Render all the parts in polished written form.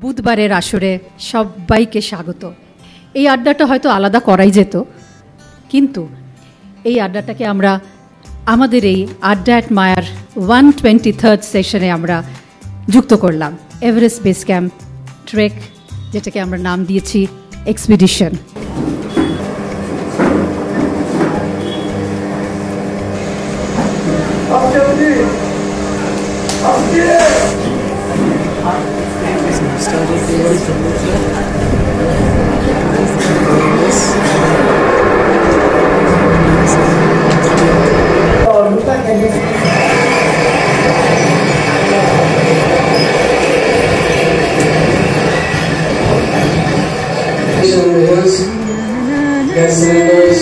বুধবারের আসরে সবাইকে স্বাগত। এই আড্ডাটা হয়তো আলাদা করাই যেত, কিন্তু এই আড্ডাটাকে আমরা আমাদের এই আড্ডা অ্যাট মায়ার 123rd সেশনে আমরা যুক্ত করলাম। এভারেস্ট বেস ক্যাম্প ট্রেক, যেটাকে আমরা নাম দিয়েছি expedition. Gas cylinders,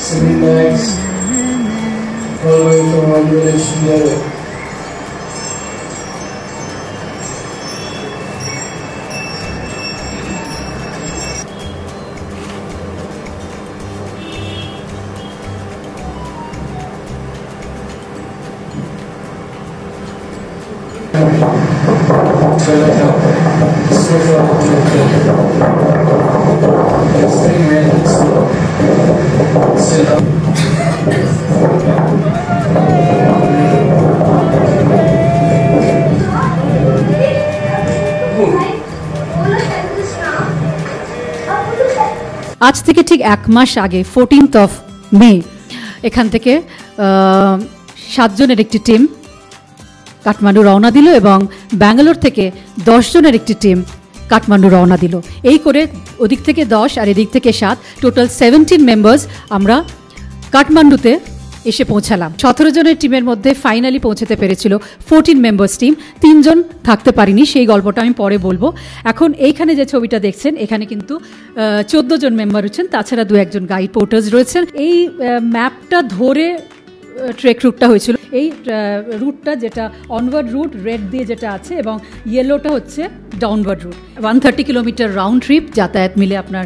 sleeping bags, all the way from one village to the other. আজ থেকে ঠিক এক মাস আগে 14th মে এখান থেকে 7 জনের একটি টিম কাঠমান্ডু রওনা দিল এবং ব্যাঙ্গালোর থেকে 10 জনের একটি টিম কাঠমান্ডু রওনা দিল। এই করে ওদিক থেকে 10 আর এদিক থেকে 7, টোটাল 17 মেম্বার্স আমরা কাঠমান্ডুতে এসে পৌঁছালাম। 17 জনের টিমের মধ্যে ফাইনালি পৌঁছাতে পেরেছিল 14 মেম্বার্স টিম। 3 জন থাকতে পারিনি, সেই গল্পটা আমি পরে বলবো। এখন এইখানে যে ছবিটা দেখছেন, এখানে কিন্তু 14 জন মেম্বার রয়েছেন, তাছাড়া 2-1 জন গাইড পোর্টার্স রয়েছেন। এই ম্যাপটা ধরে ট্রেক রুটটা হয়েছিল। এই রুটটা যেটা অনওয়ার্ড রুট রেড দিয়ে যেটা আছে, এবং ইয়েলোটা হচ্ছে downward route. 130 kilometre round trip যাতায়াত মিলে আপনার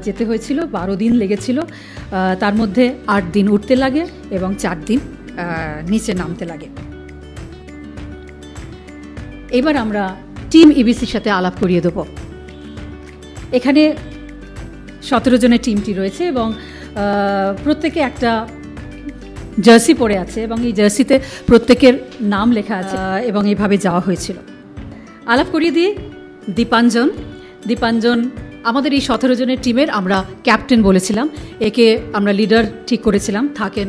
যেতে হয়েছিল। 12 দিন লেগেছিল, তার মধ্যে 8 দিন উঠতে লাগে এবং 4 দিন নিচে নামতে লাগে। এবার আমরা টিম ইবিসির সাথে আলাপ করিয়ে দেব। এখানে 17 জনের টিমটি রয়েছে এবং প্রত্যেকে একটা জার্সি পরে আছে এবং এই জার্সিতে প্রত্যেকের নাম লেখা আছে এবং এইভাবে যাওয়া হয়েছিল। আলাপ করিয়ে দিয়ে দীপাঞ্জন আমাদের এই 17 জনের টিমের আমরা ক্যাপ্টেন বলেছিলাম। একে আমরা লিডার ঠিক করেছিলাম, থাকেন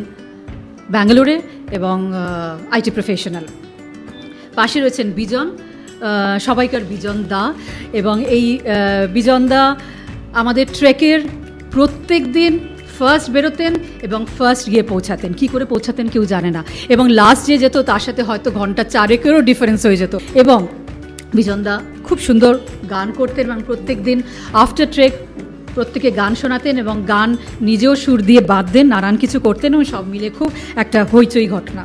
ব্যাঙ্গালোরে এবং আইটি প্রফেশনাল। পাশে রয়েছেন বিজন, সবাইকার বিজন দা, এবং এই বিজন দা আমাদের ট্রেকের প্রত্যেক দিন ফার্স্ট বেরোতেন এবং ফার্স্ট গিয়ে পৌঁছাতেন। কি করে পৌঁছাতেন কেউ জানে না, এবং লাস্ট যে যেত তার সাথে হয়তো ঘন্টা 4-এরও ডিফারেন্স হয়ে যেত। এবং বিজনদা খুব সুন্দর গান করতেন এবং প্রত্যেক দিন আফটার ট্রেক প্রত্যেকে গান শোনাতেন এবং গান নিজেও সুর দিয়ে বাঁধতেন, নানান কিছু করতেন এবং সব মিলে খুব একটা হইচই ঘটনা।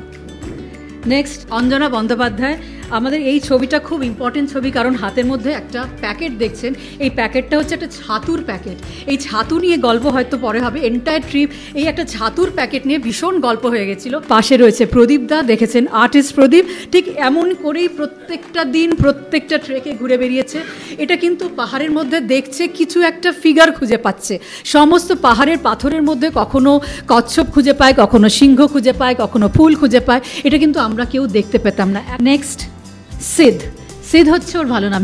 নেক্সট অঞ্জনা বন্দ্যোপাধ্যায়। আমাদের এই ছবিটা খুব ইম্পর্টেন্ট ছবি, কারণ হাতের মধ্যে একটা প্যাকেট দেখছেন। এই প্যাকেটটা হচ্ছে একটা ছাতুর প্যাকেট। এই ছাতু নিয়ে গল্প হয়তো পরে হবে। এন্টায়ার ট্রিপ এই একটা ছাতুর প্যাকেট নিয়ে ভীষণ গল্প হয়ে গেছিল। পাশে রয়েছে প্রদীপ দা, দেখেছেন আর্টিস্ট প্রদীপ। ঠিক এমন করেই প্রত্যেকটা দিন প্রত্যেকটা ট্রেকে ঘুরে বেরিয়েছে। এটা কিন্তু পাহাড়ের মধ্যে দেখছে কিছু একটা ফিগার খুঁজে পাচ্ছে। সমস্ত পাহাড়ের পাথরের মধ্যে কখনো কচ্ছপ খুঁজে পায়, কখনো সিংহ খুঁজে পায়, কখনো ফুল খুঁজে পায়। এটা কিন্তু আমরা কেউ দেখতে পেতাম না। নেক্সট সিদ হচ্ছে ওর ভালো নাম,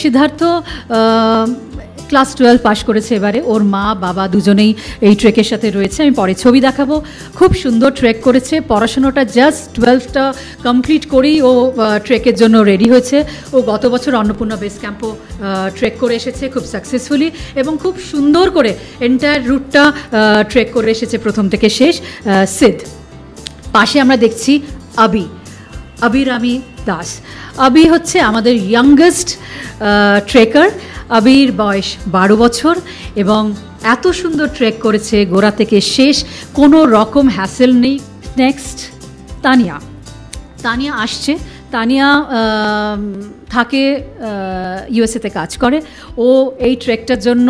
সিদ্ধার্থ ক্লাস 12 পাশ করেছে এবারে। ওর মা বাবা দুজনেই এই ট্রেকের সাথে রয়েছে, আমি পরে ছবি দেখাবো। খুব সুন্দর ট্রেক করেছে, পড়াশোনাটা জাস্ট 12টা কমপ্লিট করেই ও ট্রেকের জন্য রেডি হয়েছে। ও গত বছর অন্নপূর্ণা বেস ক্যাম্পও ট্রেক করে এসেছে খুব সাকসেসফুলি, এবং খুব সুন্দর করে এন্টায়ার রুটটা ট্রেক করে এসেছে প্রথম থেকে শেষ। সিদ। পাশে আমরা দেখছি আবিরামি দাস। আবি হচ্ছে আমাদের ইয়াংগেস্ট ট্রেকার। আবির বয়স 12 বছর এবং এত সুন্দর ট্রেক করেছে গোড়া থেকে শেষ, কোনো রকম হ্যাসেল নেই। নেক্সট তানিয়া আসছে। তানিয়া থাকে ইউএসএতে কাজ করে। ও এই ট্রেকটার জন্য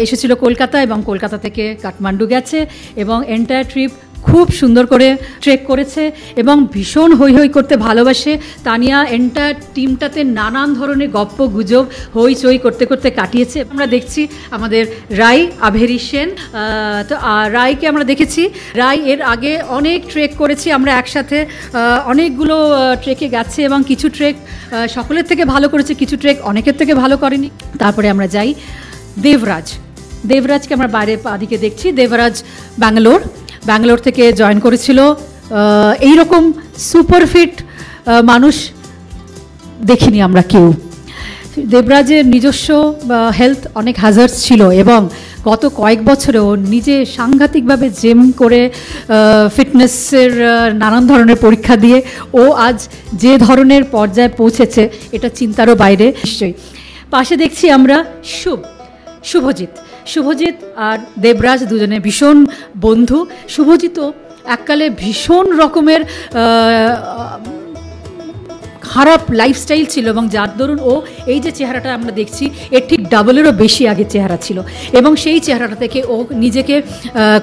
এসেছিল কলকাতা এবং কলকাতা থেকে কাঠমান্ডু গেছে এবং এন্টায়ার ট্রিপ খুব সুন্দর করে ট্রেক করেছে এবং ভীষণ হৈ হৈ করতে ভালোবাসে। তানিয়া এন্টার টিমটাতে নানান ধরনের গপ্প গুজব হইচই করতে করতে কাটিয়েছে। আমরা দেখছি আমাদের রাই আভেরি সেন, তো রাইকে আমরা দেখেছি, রাই এর আগে অনেক ট্রেক করেছি আমরা একসাথে, অনেকগুলো ট্রেকে গেছে এবং কিছু ট্রেক সকলের থেকে ভালো করেছে, কিছু ট্রেক অনেকের থেকে ভালো করেনি। তারপরে আমরা যাই দেবরাজকে আমরা বাইরে দিকে দেখছি। দেবরাজ ব্যাঙ্গালোর থেকে জয়েন করেছিল। এইরকম সুপারফিট মানুষ দেখিনি আমরা কেউ। দেবরাজের নিজস্ব হেলথ অনেক হ্যাজার্ডস ছিল এবং গত কয়েক বছরেও নিজে সাংঘাতিকভাবে জিম করে ফিটনেসের নানান ধরনের পরীক্ষা দিয়ে ও আজ যে ধরনের পর্যায়ে পৌঁছেছে এটা চিন্তারও বাইরে। নিশ্চয়ই পাশে দেখছি আমরা শুভজিৎ আর দেবরাজ দুজনে ভীষণ বন্ধু। শুভজিৎও এককালে ভীষণ রকমের খারাপ লাইফস্টাইল ছিল এবং যার দরুন ও এই যে চেহারাটা আমরা দেখছি এর ঠিক ডাবলেরও বেশি আগে চেহারা ছিল এবং সেই চেহারাটা থেকে ও নিজেকে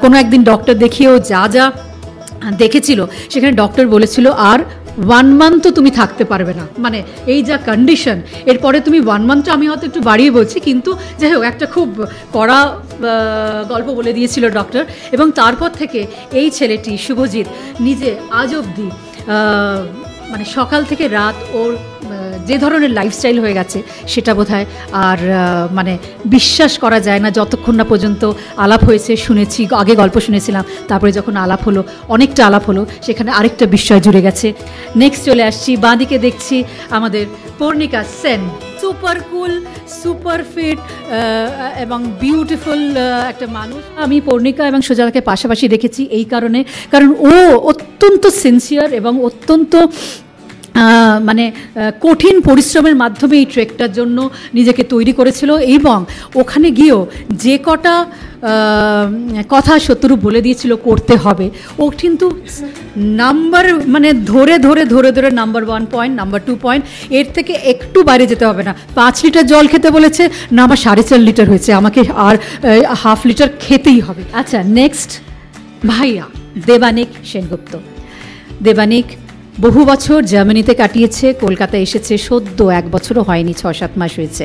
কোনো একদিন ডক্টর দেখিয়েও যা দেখেছিল সেখানে ডক্টর বলেছিল আর 1 মান্থ তো তুমি থাকতে পারবে না, মানে এই যা কন্ডিশন, এরপরে তুমি 1 মান্থটা আমি হয়তো একটু বাড়িয়ে বলছি কিন্তু যাই হোক একটা খুব কড়া গল্প বলে দিয়েছিল ডক্টর। এবং তারপর থেকে এই ছেলেটি শুভজিৎ নিজে আজ অবধি মানে সকাল থেকে রাত ওর যে ধরনের লাইফস্টাইল হয়ে গেছে সেটা বোধহয় আর মানে বিশ্বাস করা যায় না যতক্ষণ না পর্যন্ত আলাপ হয়েছে, শুনেছি, আগে গল্প শুনেছিলাম, তারপরে যখন অনেকটা আলাপ হলো সেখানে আরেকটা বিস্ময় জুড়ে গেছে। নেক্সট চলে আসছি, বাঁদিকে দেখছি আমাদের Parnika Sen, super cool, super fit এবং বিউটিফুল একটা মানুষ। আমি পর্ণিকা এবং সোজালাকে পাশাপাশি রেখেছি এই কারণ ও অত্যন্ত সিনসিয়ার এবং অত্যন্ত মানে কঠিন পরিশ্রমের মাধ্যমে এই ট্রেকটার জন্য নিজেকে তৈরি করেছিল এবং ওখানে গিয়েও যে কটা কথা শত্রুপ বলে দিয়েছিল করতে হবে ও কিন্তু নাম্বার মানে ধরে নাম্বার 1 পয়েন্ট, নাম্বার 2 পয়েন্ট, এর থেকে একটু বাইরে যেতে হবে না। 5 লিটার জল খেতে বলেছে না, আমার 4.5 লিটার হয়েছে, আমাকে আর 1/2 লিটার খেতেই হবে। আচ্ছা, নেক্সট ভাইয়া দেবানিক সেনগুপ্ত। দেবানিক বহু বছর জার্মানিতে কাটিয়েছে, কলকাতায় এসেছে সদ্য 1 বছরও হয়নি, 6-7 মাস হয়েছে।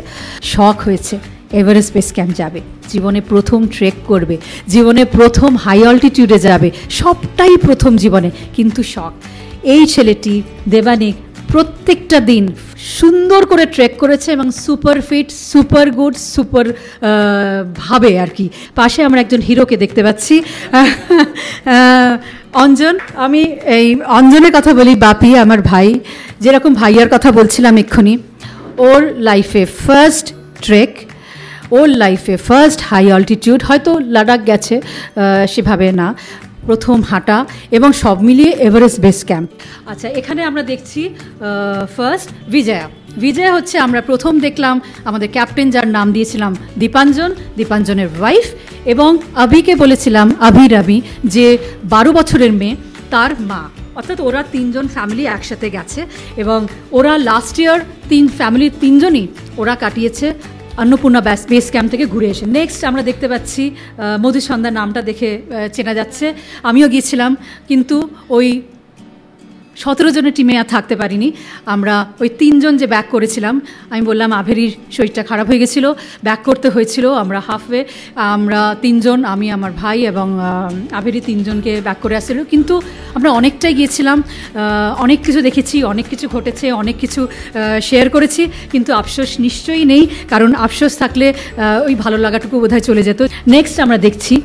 শখ হয়েছে এভারেস্ট বেস ক্যাম্প যাবে, জীবনে প্রথম ট্রেক করবে, জীবনে প্রথম হাই অল্টিটিউডে যাবে, সবটাই প্রথম জীবনে, কিন্তু শখ। এই ছেলেটি দেবানিক প্রত্যেকটা দিন সুন্দর করে ট্রেক করেছে এবং super fit, super good, super ভাবে আর কি। পাশে আমরা একজন হিরোকে দেখতে পাচ্ছি, অঞ্জন। আমি এই অঞ্জনের কথা বলি, বাপি আমার ভাই, যেরকম ভাইয়ার কথা বলছিলাম এক্ষুনি, ওর লাইফে ফার্স্ট ট্রেক, ওর লাইফে ফার্স্ট হাই অল্টিটিউড, হয়তো লাদাখ গেছে সেভাবে না, প্রথম হাঁটা এবং সব মিলিয়ে এভারেস্ট বেস ক্যাম্প। আচ্ছা, এখানে আমরা দেখছি ফার্স্ট বিজয়া হচ্ছে আমরা প্রথম দেখলাম আমাদের ক্যাপ্টেন যার নাম দিয়েছিলাম দীপাঞ্জনের ওয়াইফ, এবং আভিকে বলেছিলাম আভি যে 12 বছরের মেয়ে, তার মা। অর্থাৎ ওরা 3জন ফ্যামিলি একসাথে গেছে এবং ওরা লাস্ট ইয়ার ফ্যামিলির 3জনই ওরা কাটিয়েছে অন্নপূর্ণা বেস ক্যাম্প থেকে ঘুরে এসে। নেক্সট আমরা দেখতে পাচ্ছি মধুসন্ধ্যা, নামটা দেখে চেনা যাচ্ছে, আমিও গিয়েছিলাম কিন্তু ওই 17 জনের টিমে আর থাকতে পারিনি। আমরা ওই 3জন যে ব্যাক করেছিলাম, আমি বললাম আভেরির শরীরটা খারাপ হয়ে গেছিলো, ব্যাক করতে হয়েছিল, আমরা হাফওয়ে, আমরা 3জন, আমি, আমার ভাই এবং আভেরি 3জনকে ব্যাক করে আসছিল। কিন্তু আমরা অনেকটাই গিয়েছিলাম, অনেক কিছু দেখেছি, অনেক কিছু ঘটেছে, অনেক কিছু শেয়ার করেছি, কিন্তু আফসোস নিশ্চয়ই নেই, কারণ আফসোস থাকলে ওই ভালো লাগাটুকু বোধহয় চলে যেত। নেক্সট আমরা দেখছি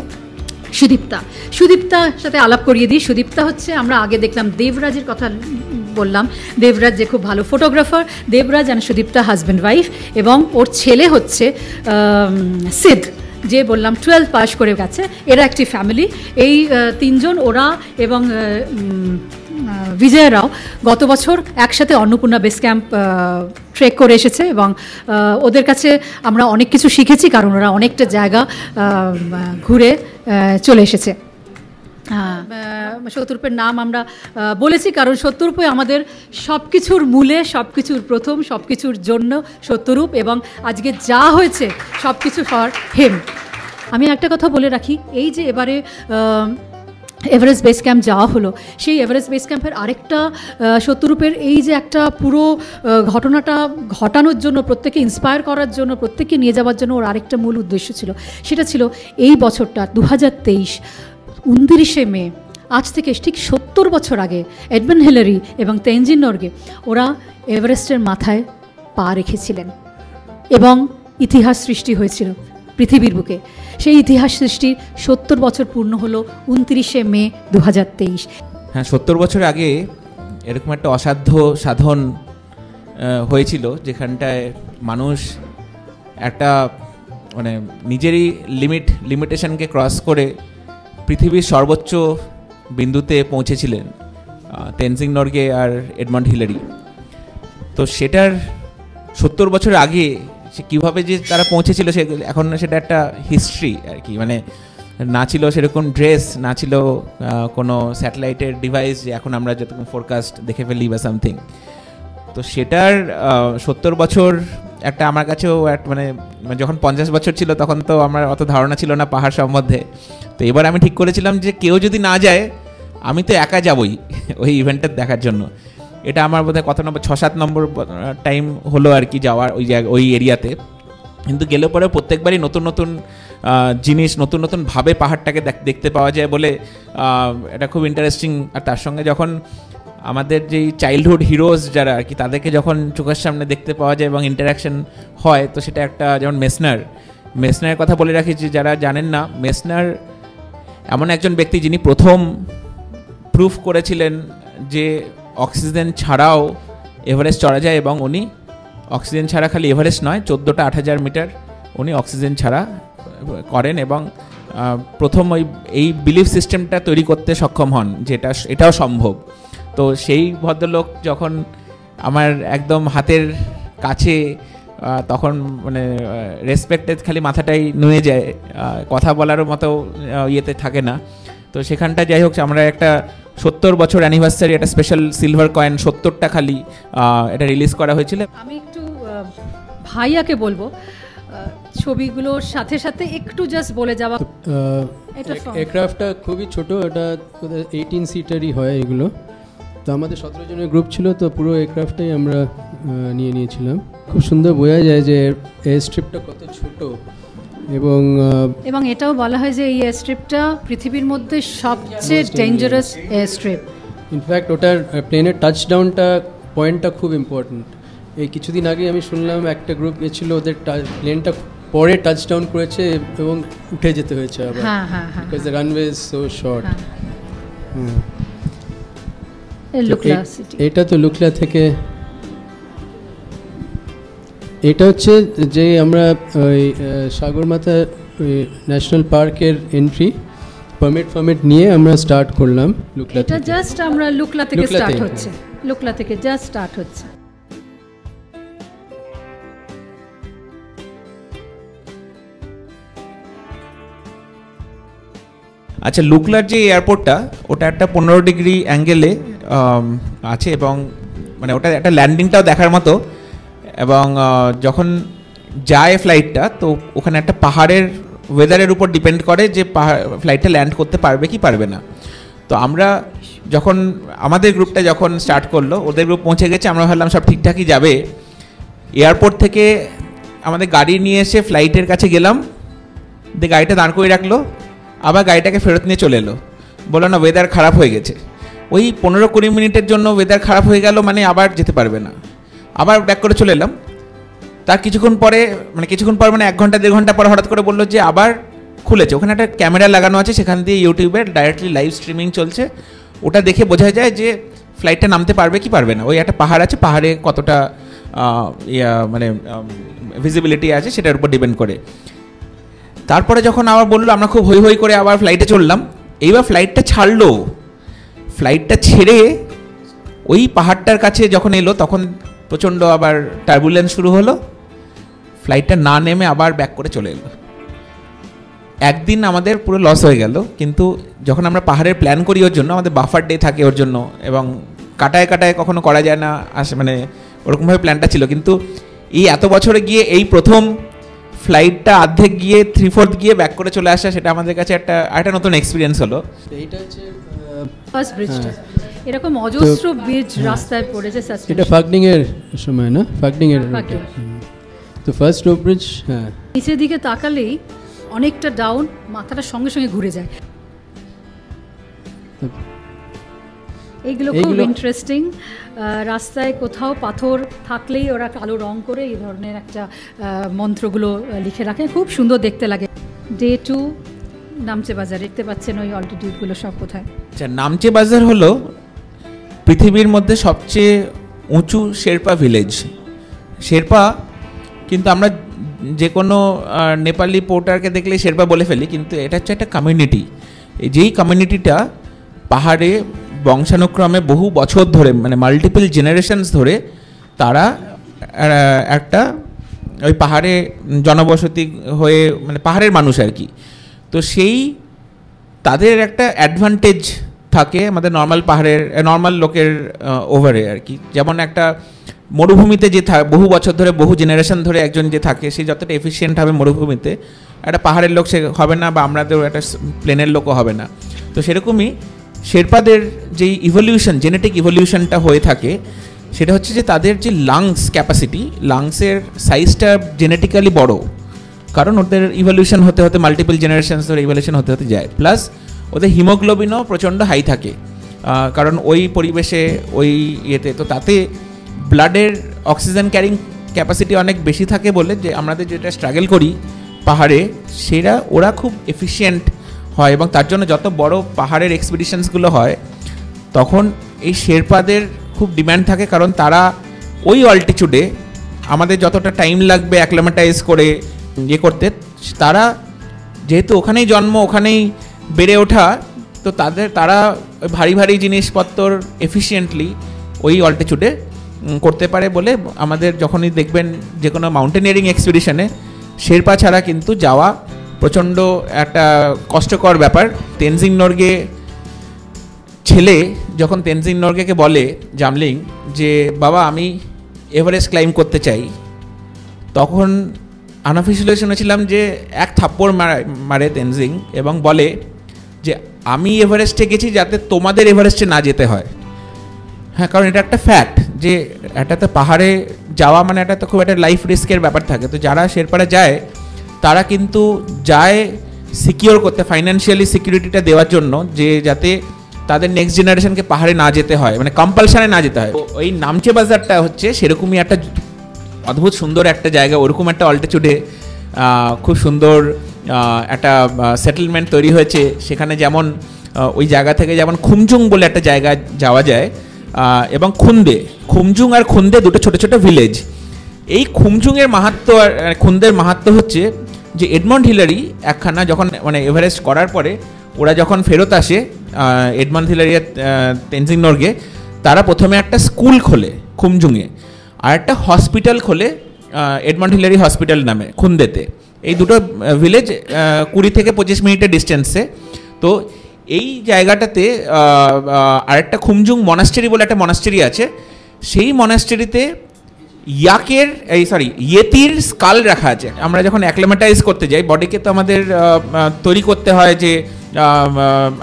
সুদীপ্তার সাথে আলাপ করিয়ে দিই। সুদীপ্তা হচ্ছে, আমরা আগে দেখলাম দেবরাজের কথা বললাম, দেবরাজ যে খুব ভালো ফটোগ্রাফার, দেবরাজ আর সুদীপ্তা হাজব্যান্ড ওয়াইফ, এবং ওর ছেলে হচ্ছে সিদ, যে বললাম 12 পাস করে গেছে। এরা একটি ফ্যামিলি, এই 3জন ওরা এবং বিজয় রাও গত বছর একসাথে অন্নপূর্ণা বেস ক্যাম্প ট্রেক করে এসেছে এবং ওদের কাছে আমরা অনেক কিছু শিখেছি, কারণ ওরা অনেকটা জায়গা ঘুরে চলে এসেছে। শত্রুপের নাম আমরা বলেছি কারণ শত্রুপে আমাদের সব কিছুর মূলে, সব কিছুর প্রথম, সব কিছুর জন্য শত্রুপ, এবং আজকে যা হয়েছে সব কিছু ফর হিম। আমি একটা কথা বলে রাখি, এই যে এবারে এভারেস্ট বেস ক্যাম্প যাওয়া হলো, সেই এভারেস্ট বেস ক্যাম্পের আরেকটা সত্যরূপের এই যে একটা পুরো ঘটনাটা ঘটানোর জন্য, প্রত্যেকে ইন্সপায়ার করার জন্য, প্রত্যেককে নিয়ে যাওয়ার জন্য ওর আরেকটা মূল উদ্দেশ্য ছিল। সেটা ছিল এই বছরটা 2023 29শে মে, আজ থেকে ঠিক 70 বছর আগে এডমন্ড হিলারি এবং তেনজিং নরগে ওরা এভারেস্টের মাথায় পা রেখেছিলেন এবং ইতিহাস সৃষ্টি হয়েছিল পৃথিবীর বুকে। সেই ইতিহাস সৃষ্টির 70 বছর পূর্ণ হলো 29শে মে 2023। হ্যাঁ, 70 বছর আগে এরকম একটা অসাধ্য সাধন হয়েছিল, যেখানটায় মানুষ একটা মানে নিজেরই লিমিটেশনকে ক্রস করে পৃথিবীর সর্বোচ্চ বিন্দুতে পৌঁছেছিলেন, তেনজিং নরগে আর এডমন্ড হিলারি। তো সেটার 70 বছর আগে সে কীভাবে যে তারা পৌঁছেছিল সে এখন সেটা একটা হিস্ট্রি আর কি। মানে না ছিল সেরকম ড্রেস, না ছিল কোনো স্যাটেলাইটের ডিভাইস যে এখন আমরা যেরকম ফোরকাস্ট দেখে ফেলি বা সামথিং। তো সেটার 70 বছর একটা আমার কাছেও মানে যখন 50 বছর ছিল তখন তো আমার অত ধারণা ছিল না পাহাড় সম্বন্ধে। তো এবার আমি ঠিক করেছিলাম যে কেউ যদি না যায় আমি তো একা যাবই ওই ইভেন্টটা দেখার জন্য। এটা আমার বোধহয় কত নম্বর 6-7 নম্বর টাইম হলো আর কি যাওয়ার ওই এরিয়াতে। কিন্তু গেলে পরে প্রত্যেকবারই নতুন নতুন জিনিস, নতুন নতুনভাবে পাহাড়টাকে দেখতে পাওয়া যায় বলে এটা খুব ইন্টারেস্টিং। আর তার সঙ্গে যখন আমাদের যেই চাইল্ডহুড হিরোজ যারা আর কি তাদেরকে যখন চোখের সামনে দেখতে পাওয়া যায় এবং ইন্টারাকশন হয়, তো সেটা একটা, যেমন মেসনারের কথা বলে রাখি যে যারা জানেন না, মেসনার এমন একজন ব্যক্তি যিনি প্রথম প্রুফ করেছিলেন যে অক্সিজেন ছাড়াও এভারেস্ট চড়া যায়, এবং উনি অক্সিজেন ছাড়া খালি এভারেস্ট নয় 14টা 8000 মিটার উনি অক্সিজেন ছাড়া করেন এবং প্রথম এই বিলিফ সিস্টেমটা তৈরি করতে সক্ষম হন যেটা এটাও সম্ভব। তো সেই ভদ্রলোক যখন আমার একদম হাতের কাছে, তখন মানে রেসপেক্টে খালি মাথাটাই নুয়ে যায়, কথা বলারও মতো ইয়েতে থাকে না। তো সেখানটা যাই হোক আমরা একটা 70 বছর অ্যানিভার্সারি একটা স্পেশাল সিলভার কয়েন 70টা খালি এটা রিলিজ করা হয়েছিল। আমি একটু ভাইয়াকে বলবো ছবিগুলোর সাথে সাথে একটু জাস্ট বলে যাওয়া। এয়ারক্রাফটটা খুবই ছোট, এটা 18 সিটারই হয় এগুলো। তো আমাদের 17 জনের গ্রুপ ছিল, তো পুরো এয়ারক্রাফটটাই আমরা নিয়েছিলাম। খুব সুন্দর বোঝা যায় যে এয়ার স্ট্রিপটা কত ছোট, এবং এটাও বলা হয় যে এই এয়ার স্ট্রিপটা পৃথিবীর মধ্যে সবচেয়ে ডেঞ্জারাস এয়ার স্ট্রিপ। ইনফ্যাক্ট ওটার প্লেনের টাচডাউনটা পয়েন্টটা খুব ইম্পর্ট্যান্ট। এই কিছুদিন আগে আমি শুনলাম একটা গ্রুপ গেছিলো, ওদের প্লেনটা পরে টাচডাউন করেছে এবং উঠে যেতে হয়েছে আবার, because the runway is so short. এটা তো লুকলা থেকে, এটা হচ্ছে যে আমরা ওই সাগরমাথা ন্যাশনাল পার্কের এন্ট্রি পারমিট নিয়ে আমরা স্টার্ট করলাম লুকলা থেকে। এটা জাস্ট আমরা লুকলা থেকে স্টার্ট হচ্ছে, লুকলা থেকে জাস্ট স্টার্ট হচ্ছে। আচ্ছা, লুকলার যে এয়ারপোর্টটা ওটা একটা 15 ডিগ্রি অ্যাঙ্গেলে আছে এবং মানে ওটা একটা ল্যান্ডিংটাও দেখার মতো। এবং যখন যায় ফ্লাইটটা, তো ওখানে একটা পাহাড়ের ওয়েদারের উপর ডিপেন্ড করে যে ফ্লাইটটা ল্যান্ড করতে পারবে কি পারবে না। তো আমরা যখন আমাদের গ্রুপটা যখন স্টার্ট করলো, ওদের গ্রুপ পৌঁছে গেছে, আমরা ভাবলাম সব ঠিকঠাকই যাবে। এয়ারপোর্ট থেকে আমাদের গাড়ি নিয়ে এসে ফ্লাইটের কাছে গেলাম, দিয়ে গাড়িটা দাঁড় করে রাখলো, আবার গাড়িটাকে ফেরত নিয়ে চলে এলো, বললো না ওয়েদার খারাপ হয়ে গেছে। ওই 15-20 মিনিটের জন্য ওয়েদার খারাপ হয়ে গেল, মানে আবার যেতে পারবে না। আবার ব্যাক করে চলে এলাম। তার কিছুক্ষণ পর মানে 1 ঘন্টা 1.5 ঘন্টা পর হঠাৎ করে বললো যে আবার খুলেছে। ওখানে একটা ক্যামেরা লাগানো আছে, সেখান দিয়ে ইউটিউবে ডাইরেক্টলি লাইভ স্ট্রিমিং চলছে। ওটা দেখে বোঝা যায় যে ফ্লাইটটা নামতে পারবে কি পারবে না। ওই একটা পাহাড় আছে, পাহাড়ে কতটা মানে ভিজিবিলিটি আছে সেটার উপর ডিপেন্ড করে। তারপরে যখন আবার বললো, আমরা খুব হই হই করে আবার ফ্লাইটে চললাম। এইবার ফ্লাইটটা ছাড়লো, ফ্লাইটটা ছেড়ে ওই পাহাড়টার কাছে যখন এলো তখন প্রচণ্ড আবার টার্বুলেন্স শুরু হলো। ফ্লাইটটা না নেমে আবার ব্যাক করে চলে এলো। একদিন আমাদের পুরো লস হয়ে গেল। কিন্তু যখন আমরা পাহাড়ের প্ল্যান করি ওর জন্য, আমাদের বাফার ডে থাকে ওর জন্য, এবং কাটায় কখনো করা যায় না, মানে ওরকমভাবে প্ল্যানটা ছিল। কিন্তু এই এত বছরে গিয়ে এই প্রথম ফ্লাইটটা অর্ধেক গিয়ে 3/4 গিয়ে ব্যাক করে চলে আসা, সেটা আমাদের কাছে একটা নতুন এক্সপিরিয়েন্স হলো। এইটা হচ্ছে ফার্স্ট ব্রিজটা, এরকম অজস্র ব্রিজ রাস্তায় পড়েছে সাসপেনশন। এটা ফাগডিং এর সময় না, ফাগডিং এর তো ফার্স্ট রোপ ব্রিজ। হ্যাঁ, নিচের দিকে তাকালেই অনেকটা ডাউন, মাথাটা সঙ্গে সঙ্গে ঘুরে যায়। এইগুলো খুব ইন্টারেস্টিং। রাস্তায় কোথাও পাথর থাকলেই ওরা কালো রং করে এই ধরনের একটা মন্ত্রগুলো লিখে রাখে, খুব সুন্দর দেখতে লাগে। ডে 2 নামচে বাজার, দেখতে পাচ্ছেন ওই অল্টিটিউডগুলো সব কোথায়। আচ্ছা, নামচে বাজার হলো পৃথিবীর মধ্যে সবচেয়ে উঁচু শেরপা ভিলেজ। শেরপা কিন্তু আমরা যে কোনো নেপালি পোর্টারকে দেখলেই শেরপা বলে ফেলি, কিন্তু এটা হচ্ছে একটা কমিউনিটি। যেই কমিউনিটিটা পাহাড়ে বংশানুক্রমে বহু বছর ধরে, মানে মাল্টিপল জেনারেশনস ধরে তারা একটা ওই পাহাড়ে জনবসতি হয়ে, মানে পাহাড়ের মানুষ আর কি। তো সেই তাদের একটা অ্যাডভান্টেজ থাকে আমাদের নর্মাল লোকের ওভারে আর কি। যেমন একটা মরুভূমিতে যে বহু বছর ধরে, বহু জেনারেশন ধরে একজন যে থাকে, সে যতটা এফিশিয়েন্ট হবে মরুভূমিতে, একটা পাহাড়ের লোক সে হবে না, বা আমাদেরও একটা প্লেনের লোকও হবে না। তো সেরকমই শেরপাদের যেই ইভলিউশন, জেনেটিক ইভলিউশনটা হয়ে থাকে, সেটা হচ্ছে যে তাদের যে লাংস ক্যাপাসিটি, লাংসের সাইজটা জেনেটিক্যালি বড়, কারণ ওদের ইভলিউশন হতে হতে মাল্টিপল জেনারেশনস ধরে ইভলিউশন হতে হতে যায়। প্লাস ওদের হিমোগ্লোবিনও প্রচণ্ড হাই থাকে, কারণ ওই পরিবেশে ওই ইয়েতে, তো তাতে ব্লাডের অক্সিজেন ক্যারিং ক্যাপাসিটি অনেক বেশি থাকে বলে যে আমাদের যেটা স্ট্রাগল করি পাহাড়ে, সেটা ওরা খুব এফিশিয়েন্ট হয়। এবং তার জন্য যত বড় পাহাড়ের এক্সপিডিশনসগুলো হয় তখন এই শেরপাদের খুব ডিম্যান্ড থাকে, কারণ তারা ওই অল্টিটিউডে আমাদের যতটা টাইম লাগবে অ্যাক্লামেটাইজ করে ইয়ে করতে, তারা যেহেতু ওখানেই জন্ম, ওখানেই বেড়ে ওঠা, তো তারা ওই ভারী ভারী জিনিসপত্র এফিশিয়েন্টলি ওই অল্টিটিউডে করতে পারে বলে আমাদের যখনই দেখবেন যে কোনো মাউন্টেনিয়ারিং এক্সপিডিশনে শেরপা ছাড়া কিন্তু যাওয়া প্রচণ্ড একটা কষ্টকর ব্যাপার। তেনজিং নরগে ছেলে যখন তেনজিং নরগেকে বলে জামলিং যে বাবা আমি এভারেস্ট ক্লাইম্ব করতে চাই, তখন আনঅফিশিয়ালি শুনেছিলাম যে এক থাপ্পড় মারে তেনজিং এবং বলে যে আমি এভারেস্টে গেছি যাতে তোমাদের এভারেস্টে না যেতে হয়। হ্যাঁ, কারণ এটা একটা ফ্যাক্ট যে একটা তো পাহাড়ে যাওয়া মানে একটা তো খুব একটা লাইফ রিস্কের ব্যাপার থাকে। তো যারা শেরপাড়া যায় তারা কিন্তু যায় সিকিওর করতে, ফাইন্যান্সিয়ালি সিকিউরিটিটা দেওয়ার জন্য, যে যাতে তাদের নেক্সট জেনারেশনকে পাহাড়ে না যেতে হয়, মানে কম্পালশনে না যেতে হয়। ওই নামচে বাজারটা হচ্ছে সেরকমই একটা অদ্ভুত সুন্দর একটা জায়গা। ওরকম একটা অল্টিটিউডে খুব সুন্দর একটা সেটেলমেন্ট তৈরি হয়েছে সেখানে। যেমন ওই জায়গা থেকে যেমন খুমজুং বলে একটা জায়গা যাওয়া যায়, এবং খুমজুং আর খুন্দে দুটো ছোটো ছোটো ভিলেজ। এই খুমজুংয়ের মাহাত্ম্য আর খুন্দের মাহাত্ম্য হচ্ছে যে এডমন্ড হিলারি একখানা যখন মানে এভারেস্ট করার পরে ওরা যখন ফেরত আসে এডমন্ড হিলারি তেনজিং নরগে, তারা প্রথমে একটা স্কুল খোলে খুমজুংয়ে, আর একটা হসপিটাল খোলে এডমন্ড হিলারি হসপিটাল নামে খুন্দেতে। এই দুটো ভিলেজ 20 থেকে 25 মিনিটের ডিস্টেন্সে। তো এই জায়গাটাতে আরেকটা খুমজুং মনাস্টারি বলে একটা মনাস্টারি আছে। সেই মনাস্টারিতে ইয়েতির স্কাল রাখা আছে। আমরা যখন অ্যাক্লামেটাইজ করতে যাই বডিকে, তো আমাদের তৈরি করতে হয় যে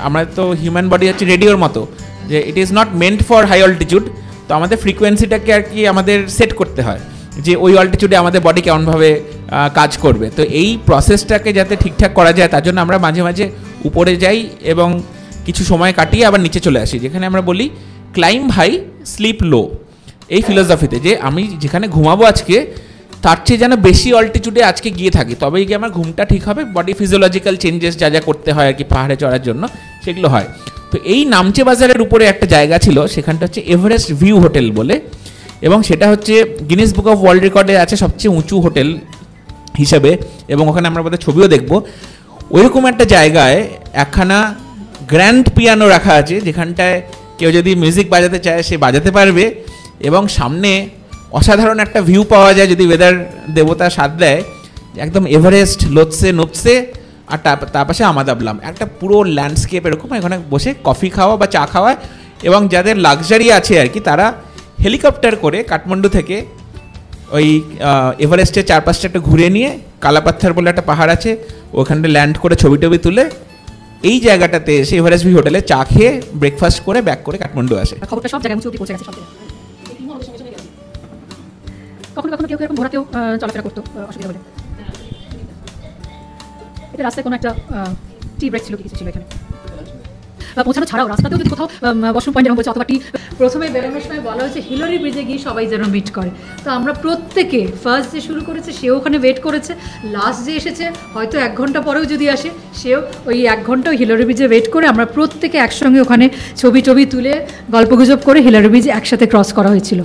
আমরা তো হিউম্যান বডি হচ্ছে রেডিওর মতো, যে it is not meant for high altitude. তো আমাদের ফ্রিকোয়েন্সিটাকে আর কি আমাদের সেট করতে হয় যে ওই অল্টিটিউডে আমাদের বডি কেমনভাবে কাজ করবে। তো এই প্রসেসটাকে যাতে ঠিকঠাক করা যায় তার জন্য আমরা মাঝে মাঝে উপরে যাই এবং কিছু সময় কাটিয়ে আবার নিচে চলে আসি, যেখানে আমরা বলি ক্লাইম্ব হাই স্লিপ লো। এই ফিলোসফিতে যে আমি যেখানে ঘুমাবো আজকে তার চেয়ে যেন বেশি অল্টিটিউডে আজকে গিয়ে থাকি, তবেই গিয়ে আমার ঘুমটা ঠিক হবে, বডি ফিজিওলজিক্যাল চেঞ্জেস যা যা করতে হয় আর কি পাহাড়ে চড়ার জন্য সেগুলো হয়। তো এই নামচে বাজারের উপরে একটা জায়গা ছিল, সেখানটা হচ্ছে এভারেস্ট ভিউ হোটেল বলে, এবং সেটা হচ্ছে গিনেস বুক অফ ওয়ার্ল্ড রেকর্ডে আছে সবচেয়ে উঁচু হোটেল হিসেবে, এবং ওখানে আমরা বোধহয় ছবিও দেখব। ওইরকম একটা জায়গায় একখানা গ্র্যান্ড পিয়ানো রাখা আছে, যেখানটায় কেউ যদি মিউজিক বাজাতে চায় সে বাজাতে পারবে, এবং সামনে অসাধারণ একটা ভিউ পাওয়া যায় যদি ওয়েদার দেবতা সাথ দেয়, একদম এভারেস্ট লোৎসে নুপসে, আর তার পাশে আমাদাবলাম, একটা পুরো ল্যান্ডস্কেপ এরকম। এখানে বসে কফি খাওয়া বা চা খাওয়া, এবং যাদের লাক্সারি আছে আর কি তারা হেলিকপ্টার করে কাঠমান্ডু থেকে ওই এভারেস্টের চারপাশটা একটু ঘুরে নিয়ে কালাপাত্থার বলে একটা পাহাড় আছে, ওখানে ল্যান্ড করে ছবি টবি তুলে এই জায়গাটাতে এসে এভারেস্ট ভিউ হোটেলে চা খেয়ে ব্রেকফাস্ট করে ব্যাক করে কাঠমান্ডু আসে। খবরটা সব জায়গায় পৌঁছে গেছে, সব জায়গায়। কখনো কখনো কেউ এরকম ঘোরাতেও চলাফেরা করতো অসুবিধা হলে। এটা রাস্তায় কোনো একটা টি ব্রেক ছিল, কিছু ছিল এখানে পৌঁছানো ছাড়াও রাস্তাতেও যদি কোথাও ওয়াশরুম পয়েন্ট যেমন বলছে অথবা টি, প্রথমে বেরোনোর সময় বলা হয়েছে হিলারি ব্রিজে গিয়ে সবাই যেন মিট করে। তো আমরা প্রত্যেকে ফার্স্ট যে শুরু করেছে সেও ওখানে ওয়েট করেছে, লাস্ট যে এসেছে হয়তো 1 ঘন্টা পরেও যদি আসে সেও ওই 1 ঘন্টা হিলারি ব্রিজে ওয়েট করে আমরা প্রত্যেকে একসঙ্গে ওখানে ছবি টবি তুলে গল্পগুজব করে হিলারি ব্রিজ একসাথে ক্রস করা হয়েছিল।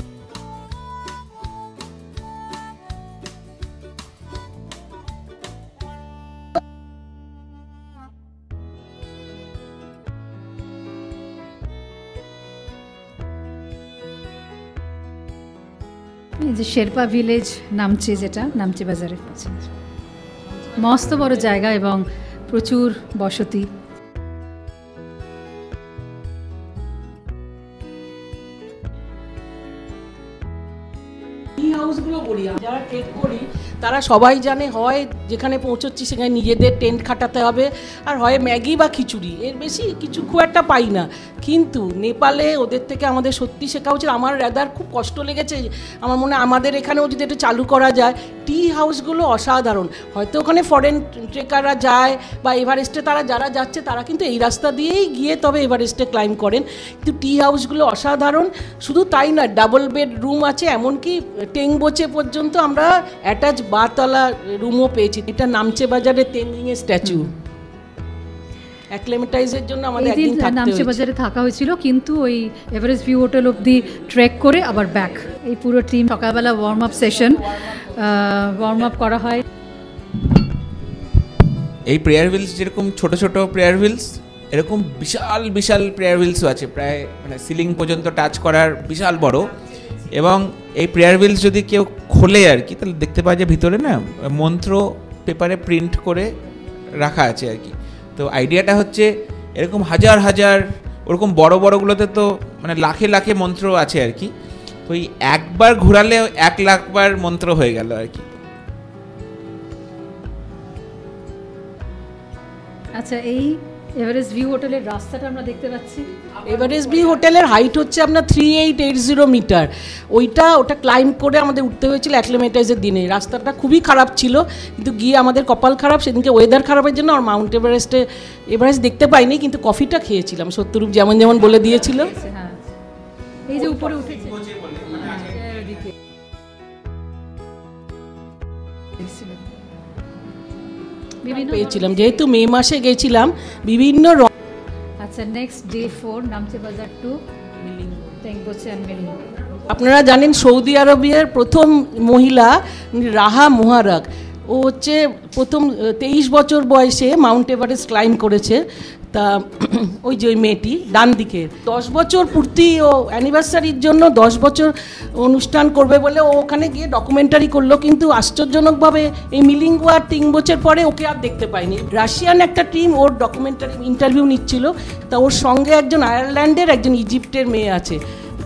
এই যে শেরপা ভিলেজ নামচে, যেটা নামচে বাজারে মস্ত বড় জায়গা এবং প্রচুর বসতি। হাউসগুলো বলি যারা ট্রেক করি তারা সবাই জানে, হয় যেখানে পৌঁছচ্ছি সেখানে নিজেদের টেন্ট খাটাতে হবে, আর হয় ম্যাগি বা খিচুড়ি, এর বেশি কিছু খুব একটা পাই না। কিন্তু নেপালে ওদের থেকে আমাদের সত্যি শেখা উচিত। আমার রাদার খুব কষ্ট লেগেছে, আমার মনে হয় আমাদের এখানেও যদি এটা চালু করা যায়। টি হাউসগুলো অসাধারণ। হয়তো ওখানে ফরেন ট্রেকাররা যায় বা এভারেস্টে তারা যারা যাচ্ছে তারা কিন্তু এই রাস্তা দিয়েই গিয়ে তবে এভারেস্টে ক্লাইম্ব করেন, কিন্তু টি হাউসগুলো অসাধারণ। শুধু তাই না, ডাবল বেড রুম আছে, এমনকি টেংবোচে পর্যন্ত আমরা অ্যাটাচ বারতলা রুমও পেয়েছি। এটা নামচে বাজারে তেনজিংয়ের স্ট্যাচু। অ্যাক্লিমেটাইজের জন্য আমাদের একদিন থাকতে হয়েছে। নামচে বাজারে থাকা হয়েছিল, কিন্তু ওই এভারেস্ট ভিউ হোটেল অবধি ট্রেক করে আবার ব্যাক। এই পুরো টিম সকালবেলা warm up session, warm up করা হয়। এই প্রেয়ার হুইলস যেরকম ছোট ছোট প্রেয়ার হুইলস, এরকম বিশাল বিশাল প্রেয়ার হুইলসও আছে, প্রায় মানে সিলিং পর্যন্ত টাচ করার বিশাল বড়। এবং এই প্রেয়ার হুইলস যদি কেউ খোলে আর কি, তাহলে দেখতে পাওয়া যায় ভিতরে না মন্ত্র পেপারে প্রিন্ট করে রাখা আছে আর কি। তো আইডিয়াটা হচ্ছে এরকম হাজার হাজার, ওরকম বড় বড়গুলোতে তো মানে লাখে লাখে মন্ত্র আছে আর কি। তো এই একবার ঘোরালে 1 লাখ বার মন্ত্র হয়ে গেল আর কি। আচ্ছা, এই এভারেস্ট ভিউ হোটেলের রাস্তাটা আমরা দেখতে পাচ্ছি। এভারেস্ট ভিউ হোটেলের হাইট হচ্ছে আপনার 3880 মিটার। ওটা ক্লাইম্ব করে আমাদের উঠতে হয়েছিল অ্যাক্লিমেটাইজের দিনে। রাস্তাটা খুবই খারাপ ছিল, কিন্তু গিয়ে আমাদের কপাল খারাপ, সেদিনকে ওয়েদার খারাপের জন্য আর মাউন্ট এভারেস্ট দেখতে পাইনি, কিন্তু কফিটা খেয়েছিলাম। সত্যরূপ যেমন যেমন বলে দিয়েছিল। হ্যাঁ, এই যে উপরে উঠেছে পেয়েছিলাম, যেহেতু মে মাসে গেছিলাম বিভিন্ন। আচ্ছা, নেক্সট ডে 4 নামচে বাজার টু টেংবোচে এন্ড মিলিং। আপনারা জানেন সৌদি আরবের প্রথম মহিলা রাহা মোহারাক, ও হচ্ছে প্রথম 23 বছর বয়সে মাউন্ট এভারেস্ট ক্লাইম্ব করেছে। তা ওই যে ওই মেয়েটি ডান দিকে 10 বছর পূর্তি ও অ্যানিভার্সারির জন্য 10 বছর অনুষ্ঠান করবে বলে ও ওখানে গিয়ে ডকুমেন্টারি করলো, কিন্তু আশ্চর্যজনকভাবে এই মিলিঙ্গো আর টিংবোচের পরে ওকে আর দেখতে পাইনি। রাশিয়ান একটা টিম ওর ডকুমেন্টারি ইন্টারভিউ নিচ্ছিল, তা ওর সঙ্গে একজন আয়ারল্যান্ডের একজন ইজিপ্টের মেয়ে আছে,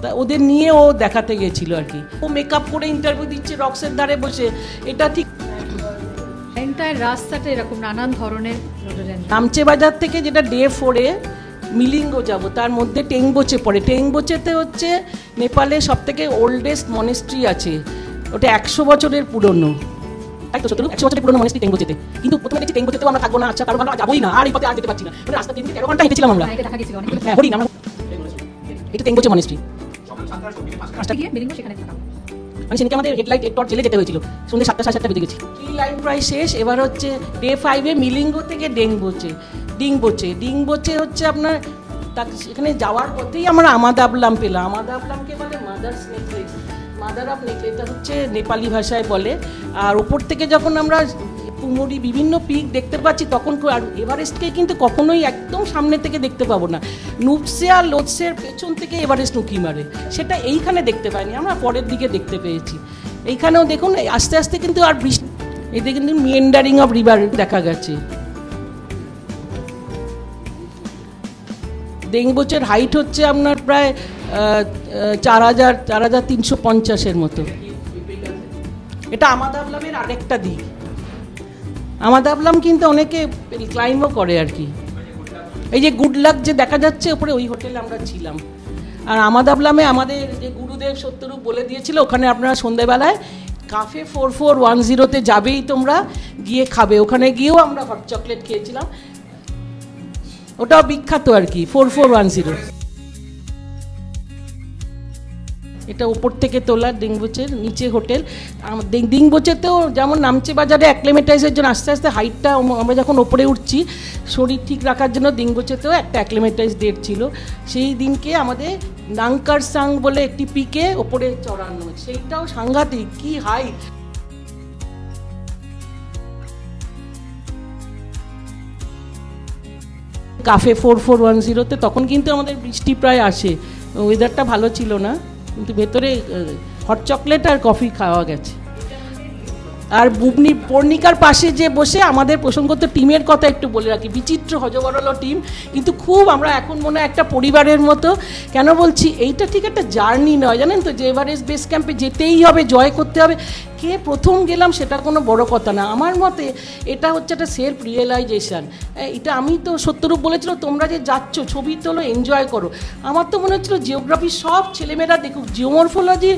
তা ওদের নিয়ে ও দেখাতে গেছিল আর কি। ও মেকআপ করে ইন্টারভিউ দিচ্ছে রক্সের ধারে বসে। এটা ঠিক এন্টায়ার রাস্তাটা এরকম নানান ধরনের। নামচে বাজার থেকে যেটা ডে 4-এ মিলিঙ্গো যাব, তার মধ্যে টেংবোচে পড়ে। টেংবোচেতে হচ্ছে নেপালের সবথেকে ওল্ডেস্ট মনেস্ট্রি আছে, ওটা 100 বছরের পুরনো। 100 বছরের পুরনো মনেস্ট্রি টেংবোচেতে। কিন্তু প্রথমে দেখছি টেংবোচেতেও আমরা থাকবো না, আচ্ছা কারণ আমরা যাবোই না, আর এই পথে আর যেতে পারছি না। রাস্তা 3 থেকে 13 ঘন্টা হেঁটেছিলাম আমরা। হ্যাঁ, হরি না, এটা টেংবোচে মনেস্ট্রি। মানে সেদিকে আমাদের হেডলাইট টর্চ জেলে যেতে হয়েছিল, সন্ধ্যে 7টা 7:30 বেজে গেছি। 3 লাইন প্রায় শেষ। এবার হচ্ছে ডে 5-এ মিলিঙ্গো থেকে ডিংবোচে হচ্ছে আপনার এখানে যাওয়ার পথেই আমরা আমাদাবলাম পেলাম। আমাদাবলামকে বলে mother necklace, mother of necklace, এটা হচ্ছে নেপালি ভাষায় বলে। আর ওপর থেকে যখন আমরা পুমরি বিভিন্ন পিক দেখতে পাচ্ছি তখন, আর এভারেস্টকে কিন্তু কখনোই একদম সামনে থেকে দেখতে পাবো না। নুপসে আর লোৎসের পেছন থেকে এভারেস্ট উঁকি মারে, সেটা এইখানে দেখতে পাইনি, আমরা পরের দিকে দেখতে পেয়েছি। এইখানেও দেখুন আস্তে আস্তে কিন্তু আর বৃষ্টি, এতে কিন্তু মিয়েন্ডারিং অফ রিভার দেখা গেছে। ডেংবোচের হাইট হচ্ছে আপনার প্রায় 4350-এর মতো। এটা আমাদাবলামের আরেকটা দিক। আমাদাবলাম কিন্তু অনেকে ক্লাইম্বও করে আর কি। এই যে গুড লাক যে দেখা যাচ্ছে ওপরে, ওই হোটেলে আমরা ছিলাম। আর আমাদাবলামে আমাদের যে গুরুদেব সত্যরূপ বলে দিয়েছিল ওখানে আপনারা সন্ধ্যেবেলায় কাফে 4410-তে যাবেই তোমরা, গিয়ে খাবে। ওখানে গিয়েও আমরা হট চকলেট খেয়েছিলাম, ওটাও বিখ্যাত আর কি 4410। এটা উপর থেকে তোলা ডিংবোচের নিচে হোটেল। ডিংবোচেতেও যেমন নামচে বাজারে অ্যাক্লিমেটাইজের জন্য আস্তে আস্তে হাইটটা আমরা যখন ওপরে উঠছি শরীর ঠিক রাখার জন্য ডিংবোচেতেও একটা অ্যাক্লিমেটাইজ ডেট ছিল। সেই দিনকে আমাদের নাংকার সাং বলে একটি পিকে ওপরে চড়ানো, সেইটাও সাংঘাতিক, কি হাইট। কাফে 4410-তে তখন কিন্তু আমাদের বৃষ্টি প্রায় আসে, ওয়েদারটা ভালো ছিল না, কিন্তু ভেতরে হট চকলেট আর কফি খাওয়া গেছে। আর পর্ণিকার পাশে যে বসে আমাদের প্রসঙ্গত টিমের কথা একটু বলে রাখি, বিচিত্র হজবরল টিম, কিন্তু খুব আমরা এখন মনে হয় একটা পরিবারের মতো। কেন বলছি, এইটা ঠিক একটা জার্নি নয়, জানেন তো, যে এভারেস্ট বেস ক্যাম্পে যেতেই হবে, জয় করতে হবে। কে প্রথম গেলাম সেটা কোনো বড় কথা না, আমার মতে এটা হচ্ছে একটা সেলফ রিয়েলাইজেশান। এটা আমি তো সত্যরূপ বলেছিল তোমরা যে যাচ্ছ ছবি তোলো, এনজয় করো। আমার তো মনে হচ্ছিলো জিওগ্রাফি সব ছেলেমেয়েরা দেখুক, জিওমরফোলজি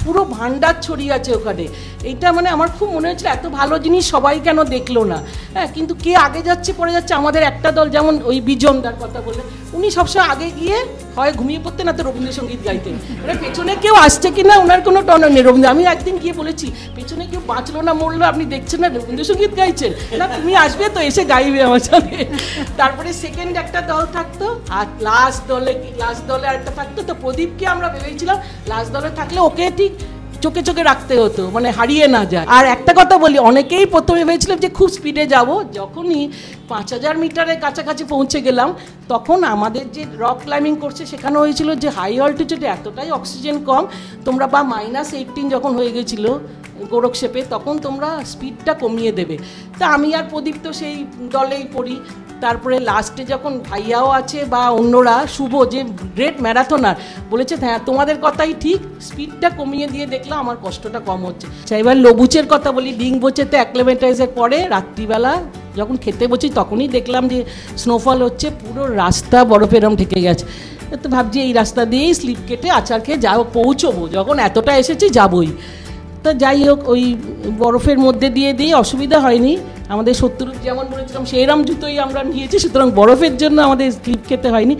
পুরো ভান্ডার ছড়িয়ে আছে ওখানে। এইটা মানে আমার খুব মনে হচ্ছিল এত ভালো জিনিস সবাই কেন দেখলো না। হ্যাঁ, কিন্তু কে আগে যাচ্ছে পড়ে যাচ্ছে। আমাদের একটা দল, যেমন ওই বিজনদার কথা বললেন, উনি সবসময় আগে গিয়ে হয় ঘুমিয়ে পড়তেন না তো রবীন্দ্রসঙ্গীত গাইতেন। মানে পেছনে কেউ আসছে কিনা ওনার কোনো টন নেই। আমি একদিন গিয়ে বলেছি, পেছনে কেউ বাঁচলো না মরলো আপনি দেখছেন না রবীন্দ্রসঙ্গীত গাইছেন, না তুমি আসবে তো এসে গাইবে আমার সঙ্গে। তারপরে সেকেন্ড একটা দল থাকতো, আর লাস্ট দলে আরেকটা থাকতো। তো প্রদীপকে আমরা ভেবেছিলাম লাস্ট দলে থাকলে ওকে ঠিক চোখে চোখে রাখতে হতো, মানে হারিয়ে না যায়। আর একটা কথা বলি, অনেকেই প্রথমে ভেবেছিলাম যে খুব স্পিডে যাব। যখনই 5000 মিটারের কাছাকাছি পৌঁছে গেলাম, তখন আমাদের যে রক ক্লাইম্বিং করছে সেখানে হয়েছিল যে হাই অল্টিটিউডে এতটাই অক্সিজেন কম, তোমরা বা -18 যখন হয়ে গেছিলো গোরক্ষেপে, তখন তোমরা স্পিডটা কমিয়ে দেবে। তা আমি আর প্রদীপ তো সেই দলেই পড়ি। তারপরে লাস্টে যখন ভাইয়াও আছে বা অন্যরা, শুভ যে গ্রেট ম্যারাথনার, বলেছে হ্যাঁ তোমাদের কথাই ঠিক, স্পিডটা কমিয়ে দিয়ে দেখলাম আমার কষ্টটা কম হচ্ছে। এবার লবুচের কথা বলি, ডিংবোচেতে অ্যাক্লিমেটাইজের পরে রাত্রিবেলা যখন খেতে বসি তখনই দেখলাম যে স্নোফল হচ্ছে, পুরো রাস্তা বরফেরম ঠেকে গেছে। তো ভাবছি এই রাস্তা দিয়েই স্লিপ কেটে আচার খেয়ে যাও, পৌঁছবো, যখন এতটা এসেছি যাবই। তা যাই হোক, ওই বরফের মধ্যে দিয়ে অসুবিধা হয়নি। আমাদের শত্রুর যেমন বলেছিলাম সেইরকম জুতোই আমরা নিয়েছি, সুতরাং বরফের জন্য আমাদের স্লিপ খেতে হয়নি।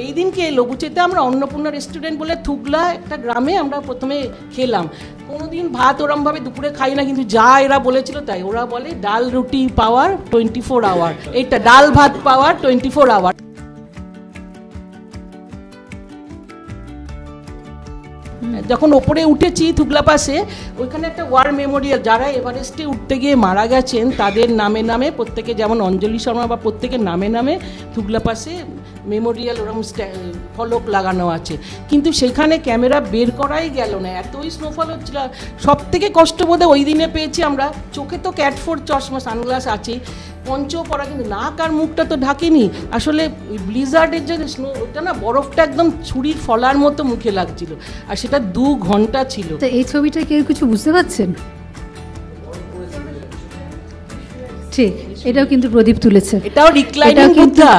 এই দিনকে লবুচেতে আমরা অন্নপূর্ণা রেস্টুরেন্ট বলে থুগলা একটা গ্রামে আমরা প্রথমে খেলাম। কোনোদিন ভাত ওরমভাবে দুপুরে খাই না, কিন্তু যা এরা বলেছিল তাই। ওরা বলে ডাল রুটি পাওয়ার 24 আওয়ার, এইটা ডাল ভাত পাওয়ার 24 আওয়ার। যখন ওপরে উঠেছি থুগলা পাশে, ওইখানে একটা ওয়ার মেমোরিয়াল, যারা এভারেস্টে উঠতে গিয়ে মারা গেছেন তাদের নামে নামে প্রত্যেকে, যেমন অঞ্জলি শর্মা বা প্রত্যেকের নামে নামে থুগলা পাশে মেমোরিয়াল ওরকম ফলক লাগানো আছে। কিন্তু সেখানে ক্যামেরা বের করাই গেল না, এতই স্নোফল হচ্ছিল। সব থেকে কষ্ট বোধে ওই দিনে পেয়েছি আমরা, চোখে তো ক্যাটফোর চশমা সানগ্লাস আছেই, পঞ্চও পরা, কিন্তু নাক আর মুখটা তো ঢাকেনি। আসলে ওই ব্লিজার্ডের যে স্নো, ওটা না বরফটা একদম ছুরির ফলার মতো মুখে লাগছিল, আর সেটা 2 ঘন্টা ছিল। তো এই ছবিটা কেউ কিছু বুঝতে পারছেন? ঠিক, এটাও কিন্তু প্রদীপ তুলেছে। এটাও রিক্লাইনিং বুদ্ধা,